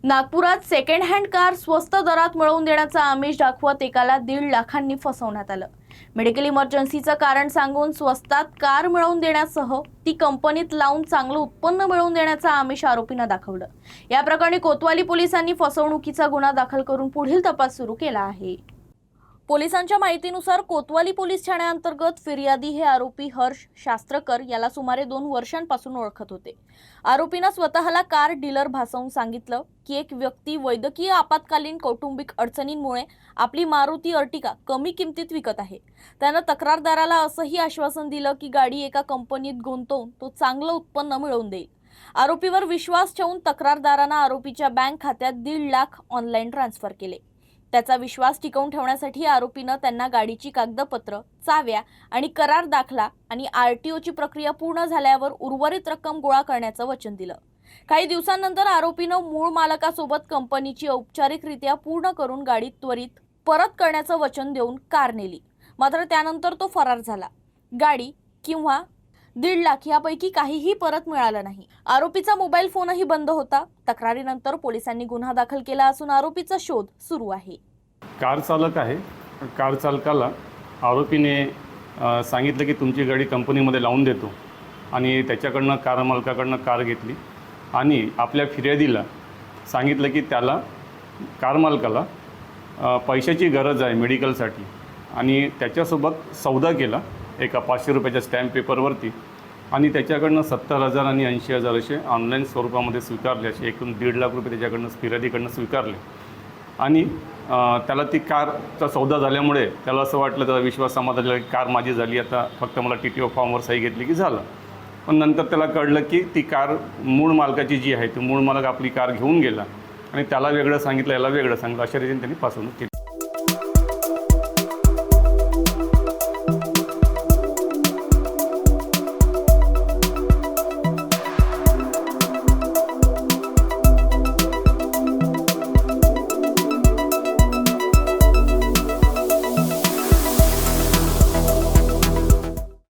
नागपुरात second hand car स्वस्त दरात मिळवून देण्याचा आमिष दाखवत एकाला 1.5 लाखांनी फसवण्यात आलं। मेडिकल इमर्जन्सीचं कारण सांगून स्वस्तात कार मिळवून देण्यासह ती कंपनीत लावून चांगलं उत्पन्न मिळवून देण्याचा आमिष आरोपीनं दाखवलं। या प्रकरणी कोतवाली पोलिसांनी फसवणुकीचा गुन्हा दाखल करून पुढील तपास सुरू केला आहे। पोलिसांच्या माहितीनुसार कोतवाली पोलीस ठाण्याअंतर्गत फिर्यादी हे आरोपी हर्ष शास्त्रकर याला सुमारे 2 वर्षांपासून ओळखत होते। आरोपीनं स्वतःला कार डीलर भासवून सांगितलं की एक व्यक्ती वैद्यकीय आपत्कालीन कौटुंबिक अडचणींमुळे आपली मारुती अर्टिगा कमी किमतीत विकत आहे। त्यानं तक्रारदाराला असंही आश्वासन दिलं की गाडी एका कंपनीत गुंतवून तो चांगलं उत्पन्न मिळवून देईल। आरोपीवर विश्वास ठेवून तक्रारदारानं आरोपीच्या बँक खात्यात 1.5 लाख ऑनलाईन ट्रान्सफर केले। त्याचा विश्वास टिकवून ठेवण्यासाठी आरोपीनं त्यांना गाडीची कागदपत्र, चाव्या आणि करार दाखला आणि आरटीओची प्रक्रिया पूर्ण झाल्यावर उर्वरित रक्कम गोळा करण्याचं वचन दिलं। काही दिवसांनंतर आरोपीनं मूळ मालकासोबत कंपनीची औपचारिकरित्या पूर्ण करून गाडी त्वरित परत करण्याचं वचन देऊन कार नेली। मात्र त्यानंतर तो फरार झाला। गाडी किंवा 1.5 लाख यापैकी काहीही परत मिळालं नाही। आरोपीचा मोबाईल फोनही बंद होता। तक्रारीनंतर पोलिसांनी गुन्हा दाखल केला असून आरोपीचा शोध सुरू आहे। कार चालक आहे। कार चालकाला आरोपीने सांगितलं की तुमची गाडी कंपनीमध्ये लावून देतो आणि त्याच्याकडनं कार मालकाकडनं कार घेतली आणि आपल्या फिर्यादीला सांगितलं की त्याला कार मालकाला पैशाची गरज आहे मेडिकलसाठी आणि त्याच्यासोबत सौदा केला एका 500 रुपयाच्या स्टॅम्प पेपरवरती आणि त्याच्याकडनं 70,000 आणि 80,000 असे ऑनलाईन स्वरूपामध्ये स्वीकारले। असे एकूण 1.5 लाख रुपये त्याच्याकडनं फिर्यादीकडनं स्वीकारले आणि त्याला ती कारचा सौदा झाल्यामुळे त्याला असं वाटलं, त्याचा विश्वास समाधान की कार माझी झाली, आता फक्त मला TTO फॉर्मवर सही घेतली की झालं। पण नंतर त्याला कळलं की ती कार मूळ मालकाची जी आहे ती मूळ मालक आपली कार घेऊन गेला आणि त्याला वेगळं सांगितलं, याला वेगळं सांगितलं, अशा रीतीने त्यांनी फसवणूक केली।